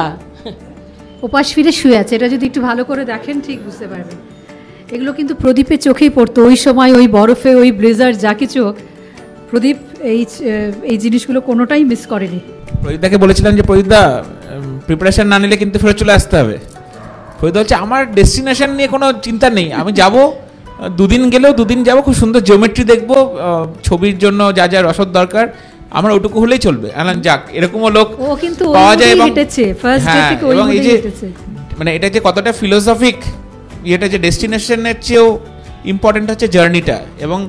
ওপাশ ফিরে শুয়ে আছে। এটা যদি একটু ভালো করে দেখেন ঠিক বুঝতে পারবেন। এগুলো কিন্তু প্রদীপের চোখেই পড়তো ওই সময়, ওই বরফে, ওই ব্লেজার, যা কিছু। প্রদীপ এই জিনিসগুলো কোনোটাই মিস করেনি। প্রদীপদাকে বলেছিলাম যে প্রদীপদা প্রিপারেশন না নিলে কিন্তু ফেরত চলে আসতে হবে। প্রদীপদা হচ্ছে আমার ডেস্টিনেশন নিয়ে কোনো চিন্তা নেই, আমি যাব 2 দিন গেলেও 2 দিন যাবো, খুব সুন্দর জিওমেট্রি দেখবো, ছবির জন্য যা যা রসদ দরকার আমার ওটুকু হলেই চলবে। যাক, এরকমও লোক পাওয়া যায়। এবং এই যে মানে এটা যে কতটা ফিলোসফিক, এটা যে ডেস্টিনেশনের চেয়েও ইম্পর্টেন্ট হচ্ছে জার্নিটা, এবং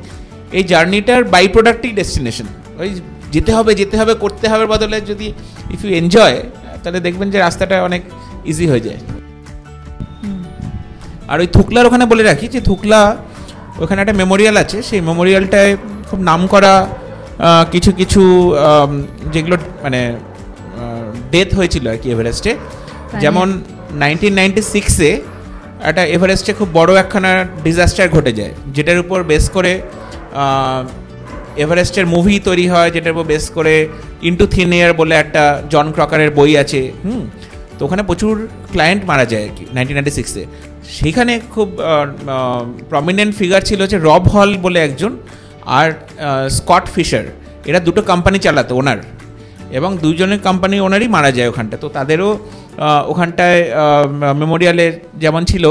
এই জার্নিটার বাই প্রোডাক্টই ডেস্টিনেশন। ওই যেতে হবে করতে হবে বদলে যদি ইফ ইউ এনজয়, তাহলে দেখবেন যে রাস্তাটা অনেক ইজি হয়ে যায়। আর ওই থুকলার ওখানে বলে রাখি যে থুকলা ওখানে একটা মেমোরিয়াল আছে, সেই মেমোরিয়ালটায় খুব নাম করা কিছু কিছু যেগুলো মানে ডেথ হয়েছিল আর কি এভারেস্টে। যেমন 1996-এ একটা এভারেস্টে খুব বড় একখানা ডিজাস্টার ঘটে যায়, যেটার উপর বেস করে এভারেস্টের মুভি তৈরি হয়, যেটার উপর বেস করে ইন্টু থিন এয়ার বলে একটা জন ক্রকারের বই আছে। তো ওখানে প্রচুর ক্লায়েন্ট মারা যায় আর কি 1996-এ। সেখানে খুব প্রমিনেন্ট ফিগার ছিল যে রব হল বলে একজন, আর স্কট ফিশার, এরা দুটো কোম্পানি চালাতো ওনার, এবং দুজনের কোম্পানি ওনারই মারা যায় ওখানটা। তো তাদেরও ওখানটায় মেমোরিয়ালে যেমন ছিল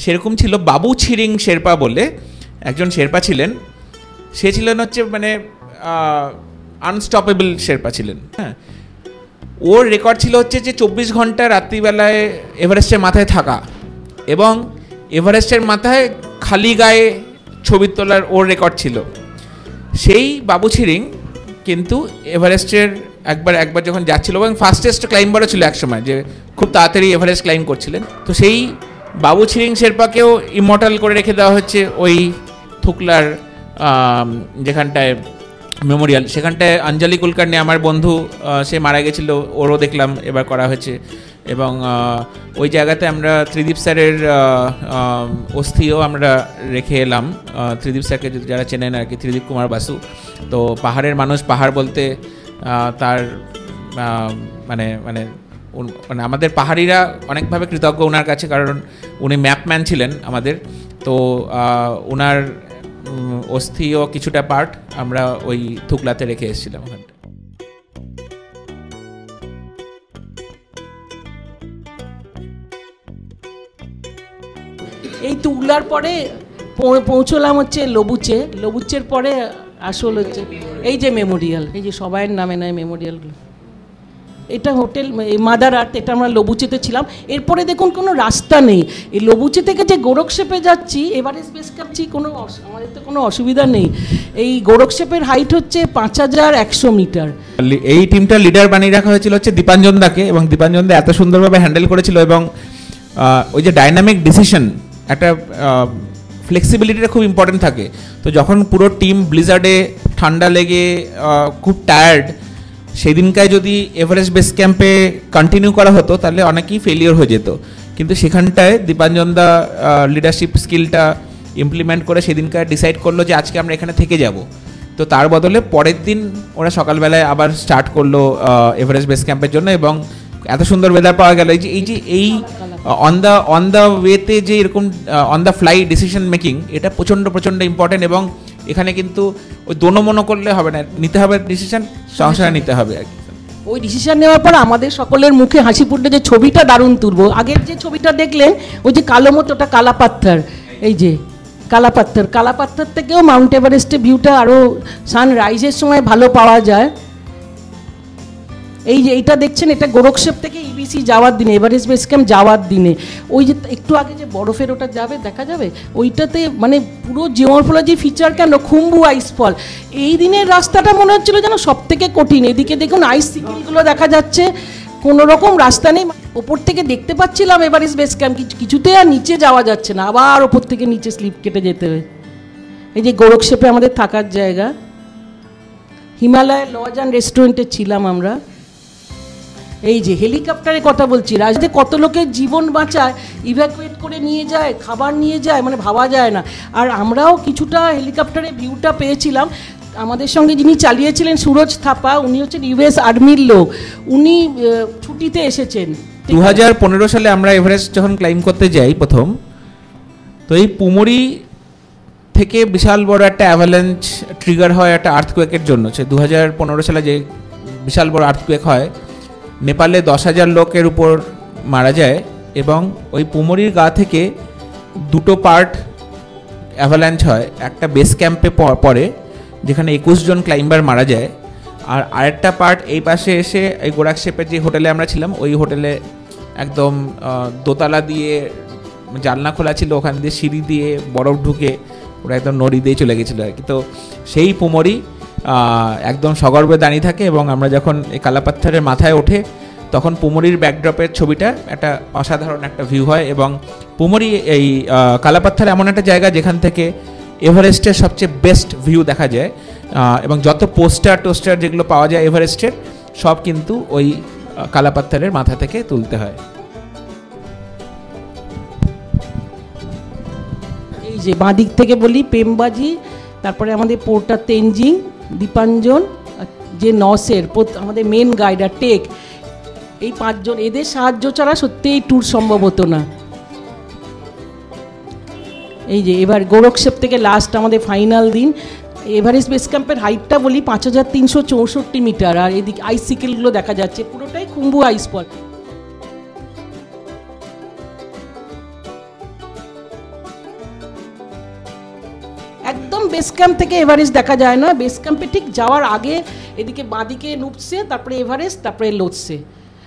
সেরকম ছিল বাবু ছিরিং শেরপা বলে একজন শেরপা ছিলেন। সে ছিলেন হচ্ছে মানে আনস্টপেবল শেরপা ছিলেন। হ্যাঁ, ওর রেকর্ড ছিল হচ্ছে যে 24 ঘন্টা রাত্রিবেলায় এভারেস্টের মাথায় থাকা এবং এভারেস্টের মাথায় খালি গায়ে ছবি তোলার ওর রেকর্ড ছিল। সেই বাবু ছিরিং কিন্তু এভারেস্টের একবার যখন যাচ্ছিল এবং ফাস্টেস্ট ক্লাইম্বারও ছিল একসময়, যে খুব তাড়াতাড়ি এভারেস্ট ক্লাইম্ব করছিলেন। তো সেই বাবু ছিরিং শেরপাকেও ইমর্টাল করে রেখে দেওয়া হচ্ছে ওই থুকলার যেখানটায় মেমোরিয়াল। সেখানটায় অঞ্জলি কুলকার্নি আমার বন্ধু, সে মারা গেছিলো, ওরও দেখলাম এবার করা হয়েছে। এবং ওই জায়গাতে আমরা ত্রিদীপ স্যারের অস্থিও আমরা রেখে এলাম। ত্রিদীপ স্যারকে যারা চেনেন আর কি, ত্রিদীপ কুমার বাসু। তো পাহাড়ের মানুষ, পাহাড় বলতে তার মানে মানে মানে আমাদের পাহাড়িরা অনেকভাবে কৃতজ্ঞ ওনার কাছে, কারণ উনি ম্যাপম্যান ছিলেন আমাদের। তো ওনার অস্থিও কিছুটা পার্ট আমরা ওই থুকলাতে রেখে এসেছিলাম ওখানটা। এই তুগলার পরে পৌঁছলাম হচ্ছে লবুচে। লবুচের পরে আসল হচ্ছে এই যে মেমোরিয়াল, এই যে সবাইয়ের নামে নেয় মেমোরিয়ালগুলো। এটা হোটেল মাদার আর্থ, এটা আমরা লবুচেতে ছিলাম। এরপরে দেখুন কোনো রাস্তা নেই, এই লবুচে থেকে যে গোরক্ষেপে যাচ্ছি, এভারেস্ট বেস ক্যাম্পছি, আমাদের তো কোনো অসুবিধা নেই। এই গোরক্ষেপের হাইট হচ্ছে 5100 মিটার। এই টিমটা লিডার বানিয়ে রাখা হয়েছিল হচ্ছে দীপাঞ্জন দাকে, এবং দীপাঞ্জন দা এত সুন্দরভাবে হ্যান্ডেল করেছিল। এবং ওই যে ডাইনামিক ডিসিশন, একটা ফ্লেক্সিবিলিটিটা খুব ইম্পর্টেন্ট থাকে। তো যখন পুরো টিম ব্লিজার্ডে ঠান্ডা লেগে খুব টায়ার্ড, সেই দিনকায় যদি এভারেস্ট বেস ক্যাম্পে কন্টিনিউ করা হতো তাহলে অনেকেই ফেলিওর হয়ে যেত। কিন্তু সেখানটায় দীপাঞ্জন দা লিডারশিপ স্কিলটা ইমপ্লিমেন্ট করে সেদিনকায় ডিসাইড করলো যে আজকে আমরা এখানে থেকে যাব। তো তার বদলে পরের দিন ওরা সকালবেলায় আবার স্টার্ট করলো এভারেস্ট বেস ক্যাম্পের জন্য, এবং এত সুন্দর ওয়েদার পাওয়া গেল। এই অন দ্য ওয়েতে যে এরকম on the fly decision making, এটা প্রচণ্ড ইম্পর্টেন্ট। এবং এখানে কিন্তু ওই দোনো করলে হবে না, নিতে হবে ডিসিশন, সংসারে নিতে হবে আর কি। ওই ডিসিশন নেওয়ার পর আমাদের সকলের মুখে হাসি ফুটলে যে ছবিটা দারুণ তুলবো। আগের যে ছবিটা দেখলেন ওই যে কালো মতো, ওটা কালাপাত্থর। এই যে কালাপাত্থর থেকেও মাউন্ট এভারেস্টের ভিউটা আরও সানরাইজের সময় ভালো পাওয়া যায়। এই যে এইটা দেখছেন, এটা গোরক্ষেপ থেকে ইবিসি যাওয়ার দিনে, এভারেস্ট বেস ক্যাম্প যাওয়ার দিনে। ওই যে একটু আগে যে বরফের ওটা যাবে, দেখা যাবে ওইটাতে, মানে পুরো জিওমরফোলজি ফিচার কেন, খুম্বু আইসফল। এই দিনের রাস্তাটা মনে হচ্ছিল যেন সব থেকে কঠিন। এদিকে দেখুন আইস সিকিলগুলো দেখা যাচ্ছে, কোনো রকম রাস্তা নেই। ওপর থেকে দেখতে পাচ্ছিলাম এভারেস্ট বেস ক্যাম্প, কিছুতে আর নিচে যাওয়া যাচ্ছে না, আবার ওপর থেকে নিচে স্লিপ কেটে যেতে হবে। এই যে গোরক্ষেপে আমাদের থাকার জায়গা, হিমালয় লজ অ্যান্ড রেস্টুরেন্টে ছিলাম আমরা। এই যে হেলিকপ্টারের কথা বলছি, রাজ্যে কত লোকের জীবন বাঁচায়, ইভ্যাকুয়েট করে নিয়ে যায়, খাবার নিয়ে যায়, মানে ভাবা যায় না। আর আমরাও কিছুটা হেলিকপ্টারের ভিউটা পেয়েছিলাম। আমাদের সঙ্গে যিনি চালিয়েছিলেন সুরজ থাপা, উনি হচ্ছেন ইউএস আর্মির লোক, উনি ছুটিতে এসেছেন। 2015 সালে আমরা এভারেস্ট যখন ক্লাইম্ব করতে যাই প্রথম, তো এই পুমরি থেকে বিশাল বড় একটা অ্যাভালাঞ্চ ট্রিগার হয় একটা আর্থকুয়েকের জন্য। সে 2015 সালে যে বিশাল বড় আর্থকুয়েক হয়, নেপালে 10,000 লোকের উপর মারা যায়। এবং ওই পুমরির গা থেকে দুটো পার্ট অ্যাভালাঞ্চ হয়, একটা বেস ক্যাম্পে পড়ে যেখানে 21 জন ক্লাইম্বার মারা যায়, আর আরেকটা পার্ট এই পাশে এসে এই গোরক্ষেপের যে হোটেলে আমরা ছিলাম, ওই হোটেলে একদম দোতলা দিয়ে জানলা খোলা ছিল, ওখান দিয়ে সিঁড়ি দিয়ে বরফ ঢুকে ওরা একদম নড়ি দিয়ে চলে গেছিলো আর কি। তো সেই পুমরি একদম সগর্বে দাঁড়িয়ে থাকে, এবং আমরা যখন এই কালাপাত্থরের মাথায় ওঠে তখন পুমরির ব্যাকড্রপের ছবিটা একটা অসাধারণ একটা ভিউ হয়। এবং পুমরি এই কালাপাত্থর এমন একটা জায়গা যেখান থেকে এভারেস্টের সবচেয়ে বেস্ট ভিউ দেখা যায়। এবং যত পোস্টার টোস্টার যেগুলো পাওয়া যায় এভারেস্টের সব কিন্তু ওই কালাপাত্থারের মাথা থেকে তুলতে হয়। এই যে বাঁ দিক থেকে বলি পেমবাজি, তারপরে আমাদের পোর্টার তেনজিং, দীপাঞ্জন, যে নসের আমাদের মেন গাইডার টেক, এই 5 জন, এদের সাহায্য ছাড়া সত্যি এই ট্যুর সম্ভব হতো না। এই যে এবার গোরক্ষেপ থেকে লাস্ট আমাদের ফাইনাল দিন। এভারেস্ট বেস ক্যাম্পের হাইটটা বলি 5364 মিটার, আর এদিকে আইসিকেলগুলো দেখা যাচ্ছে, পুরোটাই খুম্বু আইস স্পট। একদম বেস ক্যাম্প থেকে এভারেস্ট দেখা যায় না, বেস ক্যাম্পে ঠিক যাওয়ার আগে এদিকে বাঁদিকে নুপসে, তারপরে এভারেস্ট, তারপরে লোৎসে।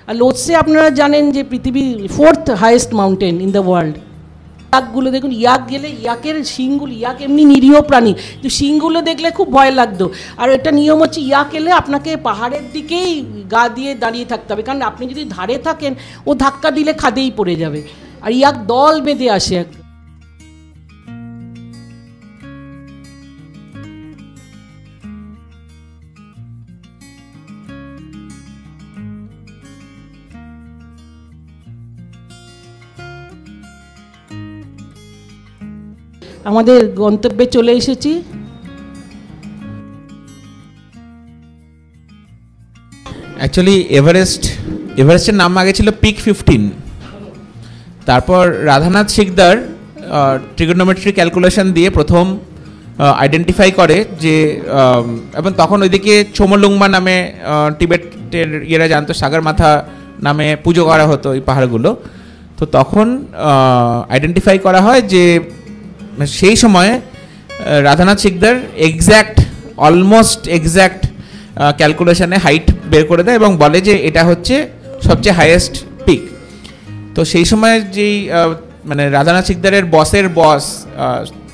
আর লোৎসে আপনারা জানেন যে পৃথিবীর 4th highest mountain in the world. ইয়াকগুলো দেখুন, ইয়াক গেলে ইয়াকের শিংগুলো, ইয়াক এমনি নিরীহ প্রাণী, তো শিংগুলো দেখলে খুব ভয় লাগতো। আর এটা নিয়ম হচ্ছে, ইয়াক এলে আপনাকে পাহাড়ের দিকেই গা দিয়ে দাঁড়িয়ে থাকতে হবে, কারণ আপনি যদি ধারে থাকেন ও ধাক্কা দিলে খাদেই পড়ে যাবে। আর ইয়াক দল বেঁধে আসে। আমাদের গন্তব্যে চলে এসেছি। অ্যাকচুয়ালি এভারেস্টের নাম আগে ছিল পিক 15, তারপর রাধানাথ সিকদার ট্রিগোনোমেট্রি ক্যালকুলেশন দিয়ে প্রথম আইডেন্টিফাই করে যে, এবং তখন ওইদিকে চোমলুংমা নামে টিবেটের ইয়েরা জানতো, সাগরমাথা নামে পুজো করা হতো এই পাহাড়গুলো। তো তখন আইডেন্টিফাই করা হয় যে সেই সময়ে রাধানাথ সিকদার অলমোস্ট এক্স্যাক্ট ক্যালকুলেশনে হাইট বের করে দেয় এবং বলে যে এটা হচ্ছে সবচেয়ে হাইয়েস্ট পিক। তো সেই সময় যেই মানে রাধানাথ সিকদারের বসের বস,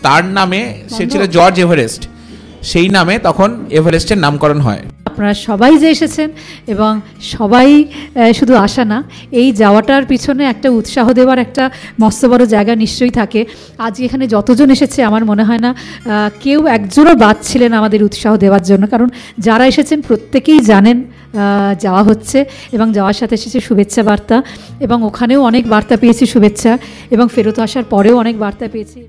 তার নামে সে ছিল জর্জ এভারেস্ট, সেই নামে তখন এভারেস্টের নামকরণ হয়। আপনারা সবাই যে এসেছেন, এবং সবাই শুধু আসা না, এই যাওয়াটার পিছনে একটা উৎসাহ দেওয়ার একটা মস্ত বড় জায়গা নিশ্চয়ই থাকে। আজ এখানে যতজন এসেছে আমার মনে হয় না কেউ একজনও বাদ ছিলেন আমাদের উৎসাহ দেওয়ার জন্য, কারণ যারা এসেছেন প্রত্যেকেই জানেন যাওয়া হচ্ছে, এবং যাওয়ার সাথে এসেছে শুভেচ্ছা বার্তা, এবং ওখানেও অনেক বার্তা পেয়েছি শুভেচ্ছা, এবং ফেরত আসার পরেও অনেক বার্তা পেয়েছি।